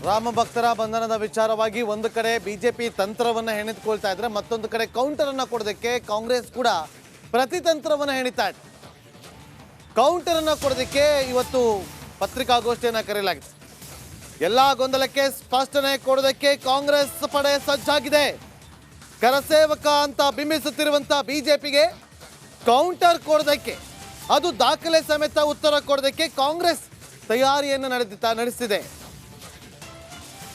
ರಾಮ ಭಕ್ತರ ಬಂಧನದ ವಿಚಾರವಾಗಿ ಒಂದು ಕಡೆ ಬಿಜೆಪಿ ತಂತ್ರವನ್ನ ಹೆಣೆದುಕೊಳ್ತಾ ಇದ್ರೆ ಮತ್ತೊಂದು ಕಡೆ ಕೌಂಟರ್ ಅನ್ನ ಕೊಡೋದಕ್ಕೆ ಕಾಂಗ್ರೆಸ್ ಕೂಡ ಪ್ರತಿತಂತ್ರವನ್ನ ಹೆಣಿತಾ ಇದೆ. ಕೌಂಟರ್ ಅನ್ನ ಕೊಡೋದಕ್ಕೆ ಇವತ್ತು ಪತ್ರಿಕಾಗೋಷ್ಠಿಯನ್ನ ಕರೆಯಲಾಗಿದೆ. ಎಲ್ಲಾ ಗೊಂದಲಕ್ಕೆ ಸ್ಪಷ್ಟನೆ ಕೊಡೋದಕ್ಕೆ ಕಾಂಗ್ರೆಸ್ ಪಡೆ ಸಜ್ಜಾಗಿದೆ. ಕರಸೇವಕ ಅಂತ ಬಿಂಬಿಸುತ್ತಿರುವಂತ ಬಿಜೆಪಿಗೆ ಕೌಂಟರ್ ಕೊಡೋದಕ್ಕೆ, ಅದು ದಾಖಲೆ ಸಮೇತ ಉತ್ತರ ಕೊಡೋದಕ್ಕೆ ಕಾಂಗ್ರೆಸ್ ತಯಾರಿಯನ್ನು ನಡೆಸಿದೆ.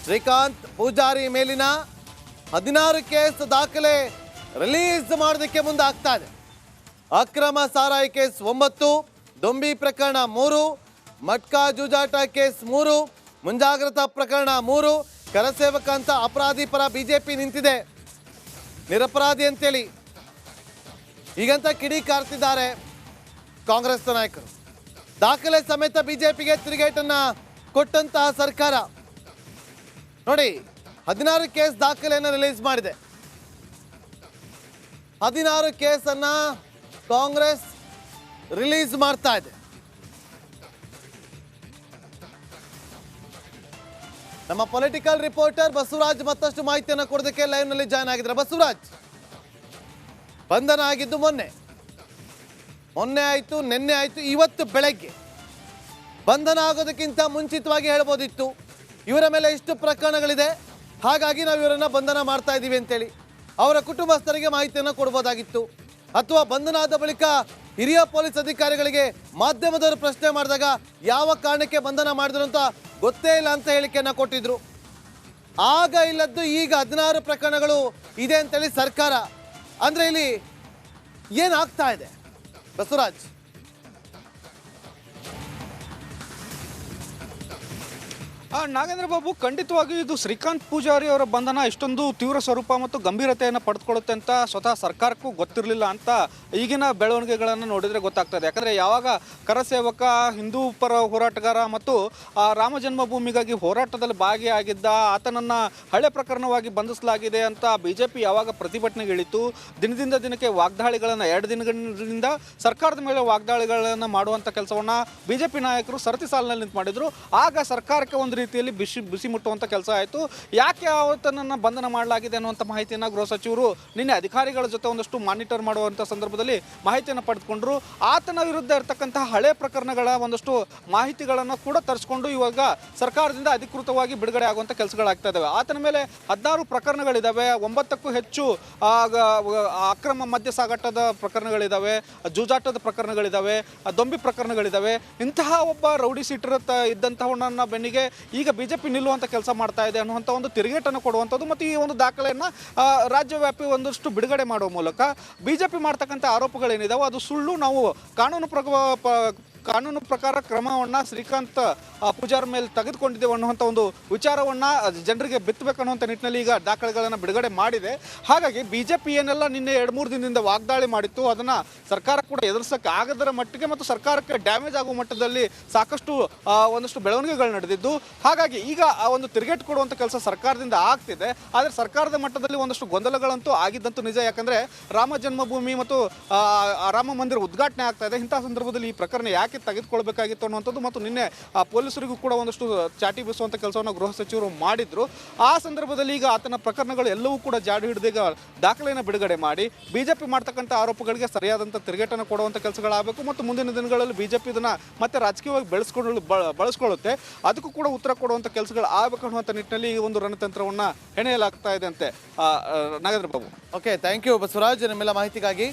ಶ್ರೀಕಾಂತ್ ಪೂಜಾರಿ ಮೇಲಿನ 16 ಕೇಸ್ ದಾಖಲೆ ರಿಲೀಸ್ ಮಾಡೋದಕ್ಕೆ ಮುಂದಾಗ್ತಾ ಇದೆ. ಅಕ್ರಮ ಸಾರಾಯಿ ಕೇಸ್ 9, ದೊಂಬಿ ಪ್ರಕರಣ 3, ಮಟ್ಕಾ ಜೂಜಾಟ ಕೇಸ್ 3, ಮುಂಜಾಗ್ರತಾ ಪ್ರಕರಣ 3. ಕರಸೇವಕ ಅಂತ ಅಪರಾಧಿ ಪರ ಬಿಜೆಪಿ ನಿಂತಿದೆ, ನಿರಪರಾಧಿ ಅಂತೇಳಿ ಈಗಂತ ಕಿಡಿಕಾರ್ತಿದ್ದಾರೆ ಕಾಂಗ್ರೆಸ್ ನಾಯಕರು. ದಾಖಲೆ ಸಮೇತ ಬಿಜೆಪಿಗೆ ತಿರುಗೇಟನ್ನ ಕೊಟ್ಟಂತಹ ಸರ್ಕಾರ ನೋಡಿ 16 ಕೇಸ್ ದಾಖಲೆಯನ್ನು ರಿಲೀಸ್ ಮಾಡಿದೆ. 16 ಕೇಸನ್ನ ಕಾಂಗ್ರೆಸ್ ರಿಲೀಸ್ ಮಾಡ್ತಾ ಇದೆ. ನಮ್ಮ ಪೊಲಿಟಿಕಲ್ ರಿಪೋರ್ಟರ್ ಬಸವರಾಜ್ ಮತ್ತಷ್ಟು ಮಾಹಿತಿಯನ್ನು ಕೊಡೋದಕ್ಕೆ ಲೈವ್ ನಲ್ಲಿ ಜಾಯ್ನ್ ಆಗಿದ್ದಾರೆ. ಬಸವರಾಜ್, ಬಂಧನ ಆಗಿದ್ದು ಮೊನ್ನೆ ಆಯ್ತು, ನಿನ್ನೆ ಆಯ್ತು, ಇವತ್ತು ಬೆಳಗ್ಗೆ ಬಂಧನ ಆಗೋದಕ್ಕಿಂತ ಮುಂಚಿತವಾಗಿ ಹೇಳ್ಬೋದಿತ್ತು ಇವರ ಮೇಲೆ ಇಷ್ಟು ಪ್ರಕರಣಗಳಿದೆ, ಹಾಗಾಗಿ ನಾವು ಇವರನ್ನ ಬಂಧನ ಮಾಡ್ತಾ ಇದ್ದೀವಿ ಅಂತೇಳಿ ಅವರ ಕುಟುಂಬಸ್ಥರಿಗೆ ಮಾಹಿತಿಯನ್ನು ಕೊಡ್ಬೋದಾಗಿತ್ತು. ಅಥವಾ ಬಂಧನ ಆದ ಬಳಿಕ ಹಿರಿಯ ಪೊಲೀಸ್ ಅಧಿಕಾರಿಗಳಿಗೆ ಮಾಧ್ಯಮದವರು ಪ್ರಶ್ನೆ ಮಾಡಿದಾಗ ಯಾವ ಕಾರಣಕ್ಕೆ ಬಂಧನ ಮಾಡಿದ್ರು ಅಂತ ಗೊತ್ತೇ ಇಲ್ಲ ಅಂತ ಹೇಳಿಕೆಯನ್ನು ಕೊಟ್ಟಿದ್ರು. ಆಗ ಇಲ್ಲದ್ದು ಈಗ 16 ಪ್ರಕರಣಗಳು ಇದೆ ಅಂತೇಳಿ ಸರ್ಕಾರ. ಅಂದ್ರೆ ಇಲ್ಲಿ ಏನಾಗ್ತಾ ಇದೆ ಬಸವರಾಜ್? ನಾಗೇಂದ್ರ ಬಾಬು, ಖಂಡಿತವಾಗಿಯೂ ಇದು ಶ್ರೀಕಾಂತ್ ಪೂಜಾರಿ ಅವರ ಬಂಧನ ಇಷ್ಟೊಂದು ತೀವ್ರ ಸ್ವರೂಪ ಮತ್ತು ಗಂಭೀರತೆಯನ್ನು ಪಡೆದುಕೊಳ್ಳುತ್ತೆ ಅಂತ ಸ್ವತಃ ಸರ್ಕಾರಕ್ಕೂ ಗೊತ್ತಿರಲಿಲ್ಲ ಅಂತ ಈಗಿನ ಬೆಳವಣಿಗೆಗಳನ್ನು ನೋಡಿದರೆ ಗೊತ್ತಾಗ್ತದೆ. ಯಾಕಂದರೆ ಯಾವಾಗ ಕರಸೇವಕ, ಹಿಂದೂ ಪರ ಹೋರಾಟಗಾರ ಮತ್ತು ರಾಮ ಜನ್ಮಭೂಮಿಗಾಗಿ ಹೋರಾಟದಲ್ಲಿ ಭಾಗಿಯಾಗಿದ್ದ ಆತನನ್ನು ಹಳೆ ಪ್ರಕರಣವಾಗಿ ಬಂಧಿಸಲಾಗಿದೆ ಅಂತ ಬಿಜೆಪಿ ಯಾವಾಗ ಪ್ರತಿಭಟನೆಗೆ ಇಳಿತು, ದಿನದಿಂದ ದಿನಕ್ಕೆ ವಾಗ್ದಾಳಿಗಳನ್ನು 2 ದಿನಗಳಿಂದ ಸರ್ಕಾರದ ಮೇಲೆ ವಾಗ್ದಾಳಿಗಳನ್ನು ಮಾಡುವಂಥ ಕೆಲಸವನ್ನು ಬಿಜೆಪಿ ನಾಯಕರು ಸರತಿ ಸಾಲಿನಲ್ಲಿ ನಿಂತು ಮಾಡಿದರು. ಆಗ ಸರ್ಕಾರಕ್ಕೆ ಒಂದು ರೀತಿಯಲ್ಲಿ ಬಿಸಿ ಮುಟ್ಟುವಂಥ ಕೆಲಸ ಆಯಿತು. ಯಾಕೆ ಆತನನ್ನು ಬಂಧನ ಮಾಡಲಾಗಿದೆ ಅನ್ನುವಂಥ ಮಾಹಿತಿಯನ್ನು ಗೃಹ ಸಚಿವರು ನಿನ್ನೆ ಅಧಿಕಾರಿಗಳ ಜೊತೆ ಒಂದಷ್ಟು ಮಾನಿಟರ್ ಮಾಡುವಂಥ ಸಂದರ್ಭದಲ್ಲಿ ಮಾಹಿತಿಯನ್ನು ಪಡೆದುಕೊಂಡ್ರು. ಆತನ ವಿರುದ್ಧ ಇರತಕ್ಕಂತಹ ಹಳೆ ಪ್ರಕರಣಗಳ ಒಂದಷ್ಟು ಮಾಹಿತಿಗಳನ್ನು ಕೂಡ ತರಿಸ್ಕೊಂಡು ಇವಾಗ ಸರ್ಕಾರದಿಂದ ಅಧಿಕೃತವಾಗಿ ಬಿಡುಗಡೆ ಆಗುವಂಥ ಕೆಲಸಗಳಾಗ್ತಾ ಇದ್ದಾವೆ. ಆತನ ಮೇಲೆ 16 ಪ್ರಕರಣಗಳಿದ್ದಾವೆ, 9ಕ್ಕೂ ಹೆಚ್ಚು ಅಕ್ರಮ ಮದ್ಯ ಸಾಗಾಟದ ಪ್ರಕರಣಗಳಿದ್ದಾವೆ, ಜೂಜಾಟದ ಪ್ರಕರಣಗಳಿದ್ದಾವೆ, ದೊಂಬಿ ಪ್ರಕರಣಗಳಿದ್ದಾವೆ. ಇಂತಹ ಒಬ್ಬ ರೌಡಿ ಸೀಟರ್ ಇದ್ದಂಥವನ್ನ ಬೆನ್ನಿಗೆ ಈಗ ಬಿಜೆಪಿ ನಿಲ್ಲುವಂಥ ಕೆಲಸ ಮಾಡ್ತಾ ಇದೆ ಅನ್ನುವಂಥ ಒಂದು ತಿರುಗೇಟನ್ನು ಕೊಡುವಂಥದ್ದು ಮತ್ತು ಈ ಒಂದು ದಾಖಲೆಯನ್ನು ರಾಜ್ಯವ್ಯಾಪಿ ಒಂದಷ್ಟು ಬಿಡುಗಡೆ ಮಾಡುವ ಮೂಲಕ ಬಿಜೆಪಿ ಮಾಡ್ತಕ್ಕಂಥ ಆರೋಪಗಳೇನಿದಾವೆ ಅದು ಸುಳ್ಳು, ನಾವು ಕಾನೂನು ಪ್ರಕಾರ ಕ್ರಮವನ್ನು ಶ್ರೀಕಾಂತ್ ಪೂಜಾರಿ ಮೇಲೆ ತೆಗೆದುಕೊಂಡಿದ್ದೇವೆ ಅನ್ನುವಂಥ ಒಂದು ವಿಚಾರವನ್ನು ಜನರಿಗೆ ಬಿತ್ತಬೇಕನ್ನುವಂಥ ನಿಟ್ಟಿನಲ್ಲಿ ಈಗ ದಾಖಲೆಗಳನ್ನು ಬಿಡುಗಡೆ ಮಾಡಿದೆ. ಹಾಗಾಗಿ ಬಿಜೆಪಿ ಏನೆಲ್ಲ ನಿನ್ನೆ 2-3 ದಿನದಿಂದ ವಾಗ್ದಾಳಿ ಮಾಡಿತ್ತು ಅದನ್ನು ಸರ್ಕಾರ ಕೂಡ ಎದುರಿಸೋಕ್ಕೆ ಆಗದರ ಮಟ್ಟಿಗೆ ಮತ್ತು ಸರ್ಕಾರಕ್ಕೆ ಡ್ಯಾಮೇಜ್ ಆಗುವ ಮಟ್ಟದಲ್ಲಿ ಸಾಕಷ್ಟು ಒಂದಷ್ಟು ಬೆಳವಣಿಗೆಗಳು ನಡೆದಿದ್ದು. ಹಾಗಾಗಿ ಈಗ ಆ ಒಂದು ತಿರುಗೇಟು ಕೊಡುವಂಥ ಕೆಲಸ ಸರ್ಕಾರದಿಂದ ಆಗ್ತಿದೆ. ಆದರೆ ಸರ್ಕಾರದ ಮಟ್ಟದಲ್ಲಿ ಒಂದಷ್ಟು ಗೊಂದಲಗಳಂತೂ ಆಗಿದ್ದಂತೂ ನಿಜ. ಯಾಕಂದರೆ ರಾಮ ಜನ್ಮಭೂಮಿ ಮತ್ತು ರಾಮ ಮಂದಿರ ಉದ್ಘಾಟನೆ ಆಗ್ತಾ ಇದೆ. ಇಂತಹ ಸಂದರ್ಭದಲ್ಲಿ ಈ ಪ್ರಕರಣ ಯಾಕೆ ತೆಗೆದುಕೊಳ್ಬೇಕಾಗಿತ್ತು ಅನ್ನುವಂಥದ್ದು ಮತ್ತು ನಿನ್ನೆ ಪೊಲೀಸರಿಗೂ ಕೂಡ ಒಂದಷ್ಟು ಚಾಟಿ ಬೀಸುವಂಥ ಕೆಲಸವನ್ನು ಗೃಹ ಸಚಿವರು ಮಾಡಿದ್ರು. ಆ ಸಂದರ್ಭದಲ್ಲಿ ಈಗ ಆತನ ಪ್ರಕರಣಗಳು ಎಲ್ಲವೂ ಕೂಡ ಜಾಡು ಹಿಡಿದೀಗ ದಾಖಲೆಯನ್ನು ಬಿಡುಗಡೆ ಮಾಡಿ ಬಿಜೆಪಿ ಮಾಡ್ತಕ್ಕಂಥ ಆರೋಪಗಳಿಗೆ ಸರಿಯಾದಂಥ ತಿರುಗೇಟನ್ನು ಕೊಡುವಂಥ ಕೆಲಸಗಳಾಗಬೇಕು ಮತ್ತು ಮುಂದಿನ ದಿನಗಳಲ್ಲಿ ಬಿಜೆಪಿ ಇದನ್ನು ಮತ್ತೆ ರಾಜಕೀಯವಾಗಿ ಬಳಸ್ಕೊಳ್ಳುತ್ತೆ, ಅದಕ್ಕೂ ಕೂಡ ಉತ್ತರ ಕೊಡುವಂಥ ಕೆಲಸಗಳು ಆಗಬೇಕು ಅನ್ನುವಂಥ ನಿಟ್ಟಿನಲ್ಲಿ ಈ ಒಂದು ರಣತಂತ್ರವನ್ನು ಹೆಣೆಯಲಾಗ್ತಾ ಇದೆ ಅಂತೆ. Nagendra Babu. Okay, thank you Basavaraj, ನಿಮ್ಮೆಲ್ಲ ಮಾಹಿತಿಗಾಗಿ.